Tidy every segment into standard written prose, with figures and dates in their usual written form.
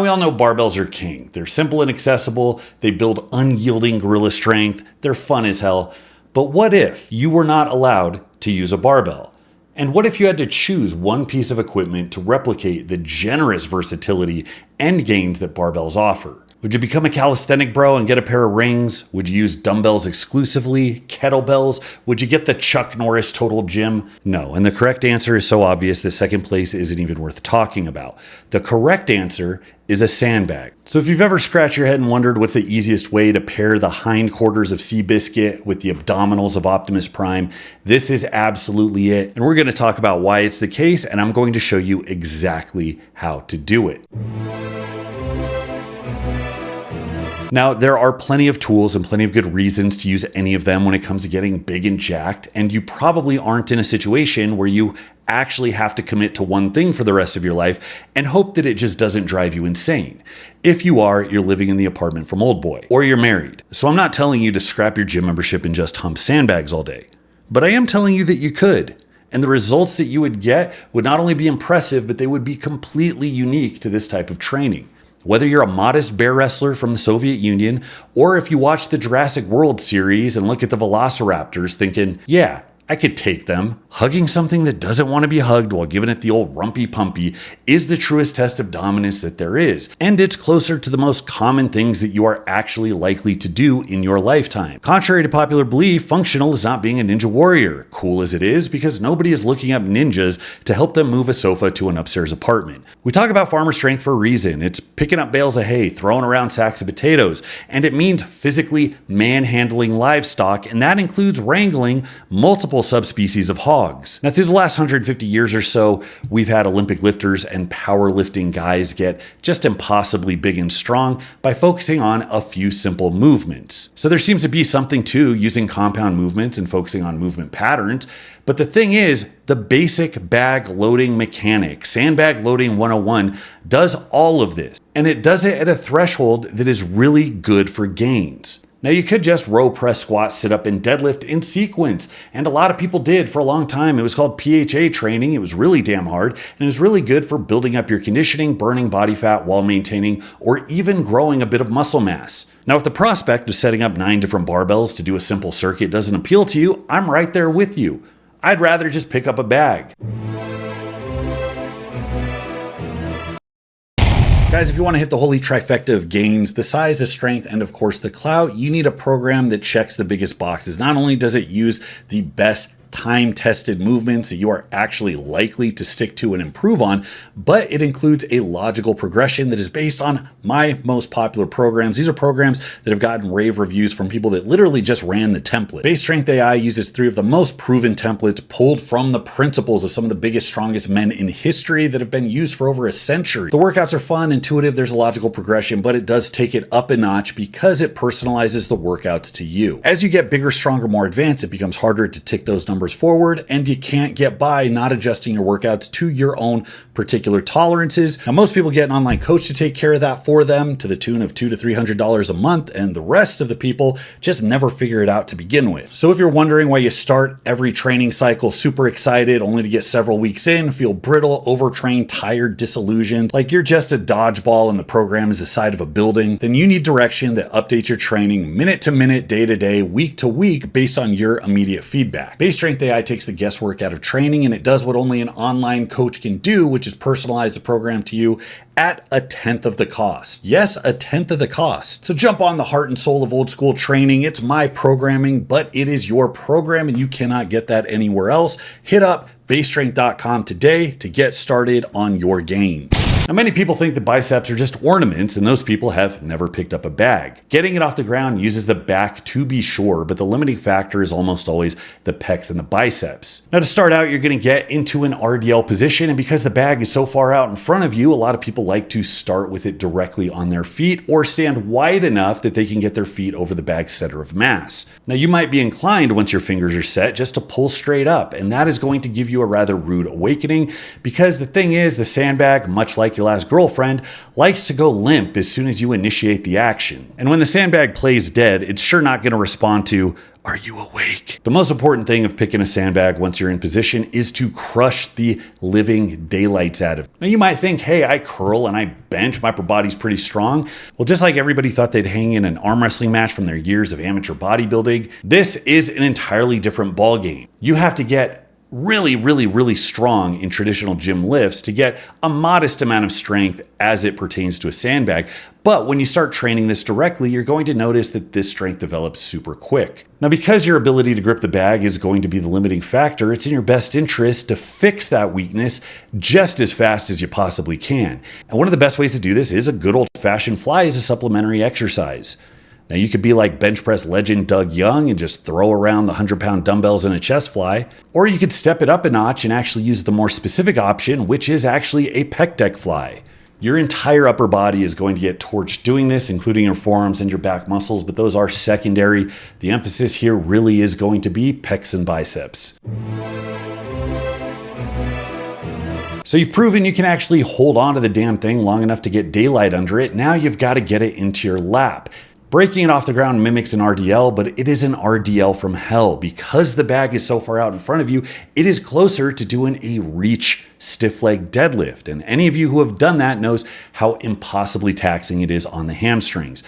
we all know barbells are king. They're simple and accessible. They build unyielding gorilla strength. They're fun as hell. But what if you were not allowed to use a barbell? And what if you had to choose one piece of equipment to replicate the generous versatility and gains that barbells offer? Would you become a calisthenic bro and get a pair of rings? Would you use dumbbells exclusively? Kettlebells? Would you get the Chuck Norris Total Gym? No, and the correct answer is so obvious that second place isn't even worth talking about. The correct answer is a sandbag. So if you've ever scratched your head and wondered what's the easiest way to pair the hindquarters of Seabiscuit with the abdominals of Optimus Prime, this is absolutely it. And we're going to talk about why it's the case, and I'm going to show you exactly how to do it. Now, there are plenty of tools and plenty of good reasons to use any of them when it comes to getting big and jacked, and you probably aren't in a situation where you actually have to commit to one thing for the rest of your life and hope that it just doesn't drive you insane. If you are, you're living in the apartment from Old Boy, or you're married. So I'm not telling you to scrap your gym membership and just hump sandbags all day, but I am telling you that you could. And the results that you would get would not only be impressive, but they would be completely unique to this type of training. Whether you're a modest bear wrestler from the Soviet Union, or if you watch the Jurassic World series and look at the velociraptors thinking, yeah, I could take them. Hugging something that doesn't want to be hugged while giving it the old rumpy pumpy is the truest test of dominance that there is. And it's closer to the most common things that you are actually likely to do in your lifetime. Contrary to popular belief, functional is not being a ninja warrior. Cool as it is, because nobody is looking up ninjas to help them move a sofa to an upstairs apartment. We talk about farmer strength for a reason. It's picking up bales of hay, throwing around sacks of potatoes, and it means physically manhandling livestock, and that includes wrangling multiple subspecies of hogs. Now, through the last 150 years or so, we've had Olympic lifters and powerlifting guys get just impossibly big and strong by focusing on a few simple movements. So there seems to be something to using compound movements and focusing on movement patterns. But the thing is, the basic bag loading mechanic, Sandbag Loading 101, does all of this. And it does it at a threshold that is really good for gains. Now, you could just row, press, squat, sit up, and deadlift in sequence, and a lot of people did for a long time. It was called PHA training. It was really damn hard, and it was really good for building up your conditioning, burning body fat while maintaining or even growing a bit of muscle mass. Now, if the prospect of setting up 9 different barbells to do a simple circuit doesn't appeal to you, I'm right there with you. I'd rather just pick up a bag. Guys, if you want to hit the holy trifecta of gains, the size, the strength, and of course the clout, you need a program that checks the biggest boxes. Not only does it use the best time-tested movements that you are actually likely to stick to and improve on, but it includes a logical progression that is based on my most popular programs. These are programs that have gotten rave reviews from people that literally just ran the template. BaseStrengthAI uses 3 of the most proven templates pulled from the principles of some of the biggest, strongest men in history that have been used for over a century. The workouts are fun, intuitive, there's a logical progression, but it does take it up a notch because it personalizes the workouts to you. As you get bigger, stronger, more advanced, it becomes harder to tick those numbers forward, and you can't get by not adjusting your workouts to your own particular tolerances. Now, most people get an online coach to take care of that for them to the tune of $200 to $300 a month, and the rest of the people just never figure it out to begin with. So if you're wondering why you start every training cycle super excited only to get several weeks in, feel brittle, overtrained, tired, disillusioned, like you're just a dodgeball and the program is the side of a building, then you need direction that updates your training minute to minute, day to day, week to week based on your immediate feedback. BaseStrengthAI takes the guesswork out of training, and it does what only an online coach can do, which is personalize the program to you at 1/10 of the cost. Yes, 1/10 of the cost. So jump on the heart and soul of old school training. It's my programming, but it is your program, and you cannot get that anywhere else. Hit up basestrength.com today to get started on your gains. Now, many people think the biceps are just ornaments, and those people have never picked up a bag. Getting it off the ground uses the back to be sure, but the limiting factor is almost always the pecs and the biceps. Now, to start out, you're going to get into an RDL position, and because the bag is so far out in front of you, a lot of people like to start with it directly on their feet or stand wide enough that they can get their feet over the bag's center of mass. Now, you might be inclined, once your fingers are set, just to pull straight up, and that is going to give you a rather rude awakening, because the thing is, the sandbag, much like your last girlfriend, likes to go limp as soon as you initiate the action. And when the sandbag plays dead, it's sure not going to respond to, "Are you awake?" The most important thing of picking a sandbag once you're in position is to crush the living daylights out of it. Now you might think, hey, I curl and I bench, my upper body's pretty strong. Well, just like everybody thought they'd hang in an arm wrestling match from their years of amateur bodybuilding, this is an entirely different ballgame. You have to get really strong in traditional gym lifts to get a modest amount of strength as it pertains to a sandbag. But when you start training this directly, you're going to notice that this strength develops super quick. Now, because your ability to grip the bag is going to be the limiting factor, it's in your best interest to fix that weakness just as fast as you possibly can. And one of the best ways to do this is a good old-fashioned fly as a supplementary exercise. Now, you could be like bench press legend Doug Young and just throw around the 100-pound dumbbells in a chest fly, or you could step it up a notch and actually use the more specific option, which is actually a pec deck fly. Your entire upper body is going to get torched doing this, including your forearms and your back muscles, but those are secondary. The emphasis here really is going to be pecs and biceps. So you've proven you can actually hold on to the damn thing long enough to get daylight under it. Now you've got to get it into your lap. Breaking it off the ground mimics an RDL, but it is an RDL from hell. Because the bag is so far out in front of you, it is closer to doing a reach stiff leg deadlift. And any of you who have done that knows how impossibly taxing it is on the hamstrings.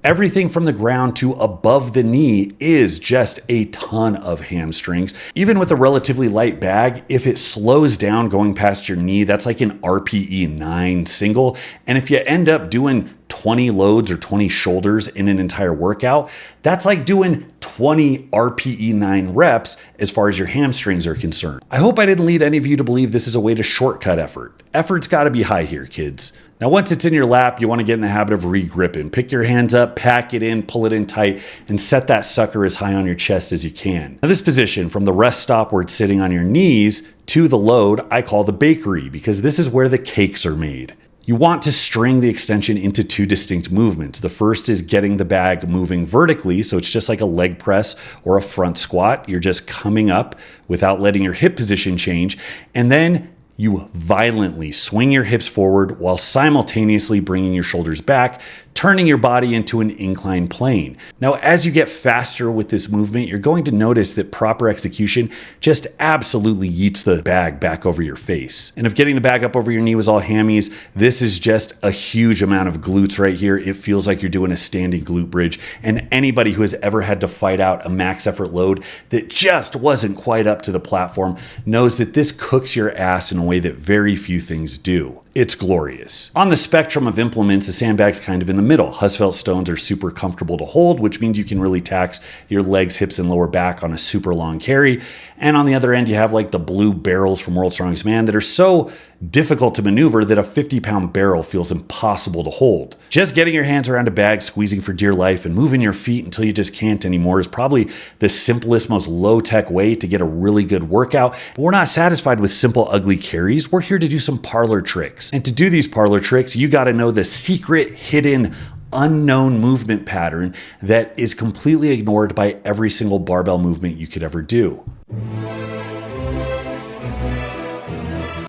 Everything from the ground to above the knee is just a ton of hamstrings. Even with a relatively light bag, if it slows down going past your knee, that's like an RPE 9 single. And if you end up doing 20 loads or 20 shoulders in an entire workout, that's like doing 20 RPE 9 reps as far as your hamstrings are concerned. I hope I didn't lead any of you to believe this is a way to shortcut effort. Effort's got to be high here, kids. Now, once it's in your lap, you want to get in the habit of re-gripping. Pick your hands up, pack it in, pull it in tight, and set that sucker as high on your chest as you can. Now, this position, from the rest stop where it's sitting on your knees to the load, I call the bakery, because this is where the cakes are made. You want to string the extension into two distinct movements. The first is getting the bag moving vertically, so it's just like a leg press or a front squat. You're just coming up without letting your hip position change, and then you violently swing your hips forward while simultaneously bringing your shoulders back, turning your body into an inclined plane. Now, as you get faster with this movement, you're going to notice that proper execution just absolutely yeets the bag back over your face. And if getting the bag up over your knee was all hammies, this is just a huge amount of glutes right here. It feels like you're doing a standing glute bridge. And anybody who has ever had to fight out a max effort load that just wasn't quite up to the platform knows that this cooks your ass in a way that very few things do. It's glorious. On the spectrum of implements, the sandbag's kind of in the middle. Husfeld stones are super comfortable to hold, which means you can really tax your legs, hips, and lower back on a super long carry. And on the other end, you have like the blue barrels from World's Strongest Man that are so difficult to maneuver that a 50-pound barrel feels impossible to hold. Just getting your hands around a bag, squeezing for dear life, and moving your feet until you just can't anymore is probably the simplest, most low-tech way to get a really good workout. But we're not satisfied with simple, ugly carries. We're here to do some parlor tricks. And to do these parlor tricks, you got to know the secret, hidden, unknown movement pattern that is completely ignored by every single barbell movement you could ever do.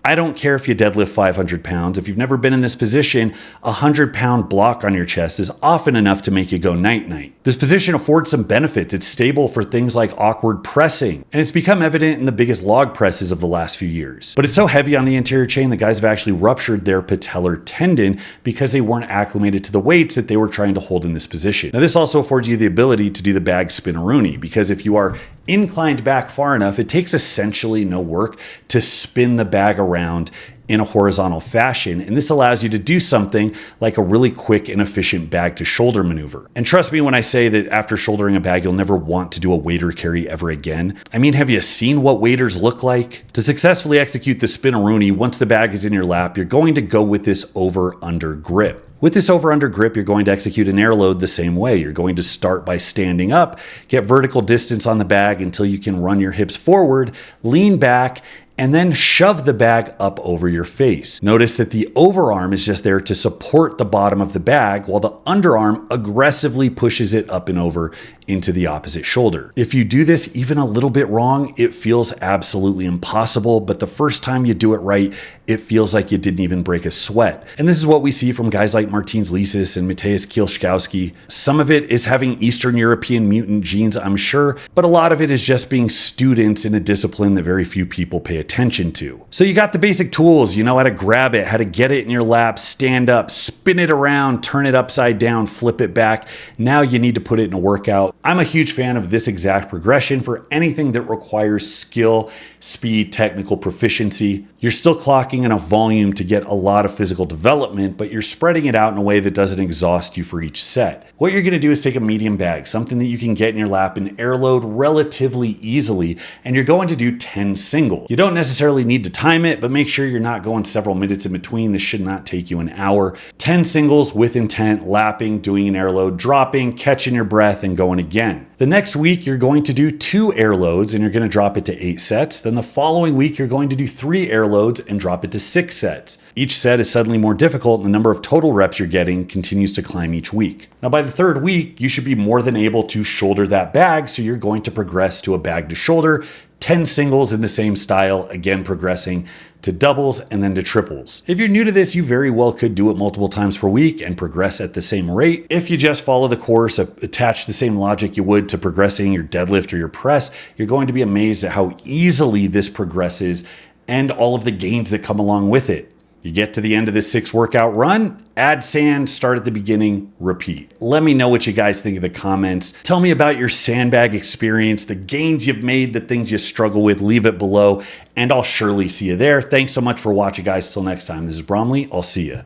I don't care if you deadlift 500 pounds. If you've never been in this position, a 100-pound block on your chest is often enough to make you go night-night. This position affords some benefits. It's stable for things like awkward pressing, and it's become evident in the biggest log presses of the last few years. But it's so heavy on the anterior chain that guys have actually ruptured their patellar tendon because they weren't acclimated to the weights that they were trying to hold in this position. Now, this also affords you the ability to do the bag Spinnerooni, because if you are inclined back far enough, it takes essentially no work to spin the bag around in a horizontal fashion. And this allows you to do something like a really quick and efficient bag to shoulder maneuver. And trust me when I say that after shouldering a bag, you'll never want to do a waiter carry ever again. I mean, have you seen what waiters look like? To successfully execute the Spinnerooni, once the bag is in your lap, you're going to go with this over-under grip. With this over-under grip, you're going to execute an air load the same way. You're going to start by standing up, get vertical distance on the bag until you can run your hips forward, lean back, and then shove the bag up over your face. Notice that the overarm is just there to support the bottom of the bag, while the underarm aggressively pushes it up and over into the opposite shoulder. If you do this even a little bit wrong, it feels absolutely impossible, but the first time you do it right, it feels like you didn't even break a sweat. And this is what we see from guys like Martins Licis and Mateusz Kielszkowski. Some of it is having Eastern European mutant genes, I'm sure, but a lot of it is just being students in a discipline that very few people pay attention to. So you got the basic tools, you know how to grab it, how to get it in your lap, stand up, spin it around, turn it upside down, flip it back. Now you need to put it in a workout. I'm a huge fan of this exact progression for anything that requires skill, speed, technical proficiency. You're still clocking enough volume to get a lot of physical development, but you're spreading it out in a way that doesn't exhaust you for each set. What you're gonna do is take a medium bag, something that you can get in your lap and air load relatively easily, and you're going to do 10 singles. You don't necessarily need to time it, but make sure you're not going several minutes in between. This should not take you an hour. 10 singles with intent, lapping, doing an air load, dropping, catching your breath, and going again. The next week, you're going to do 2 air loads and you're going to drop it to 8 sets. Then the following week, you're going to do 3 air loads and drop it to 6 sets. Each set is suddenly more difficult and the number of total reps you're getting continues to climb each week. Now, by the 3rd week, you should be more than able to shoulder that bag, so you're going to progress to a bag to shoulder, 10 singles in the same style, again progressing to doubles and then to triples. If you're new to this, you very well could do it multiple times per week and progress at the same rate. If you just follow the course, attach the same logic you would to progressing your deadlift or your press, you're going to be amazed at how easily this progresses and all of the gains that come along with it. You get to the end of this 6 workout run, add sand, start at the beginning, repeat. Let me know what you guys think in the comments. Tell me about your sandbag experience, the gains you've made, the things you struggle with, leave it below, and I'll surely see you there. Thanks so much for watching, guys. Till next time, this is Bromley. I'll see you.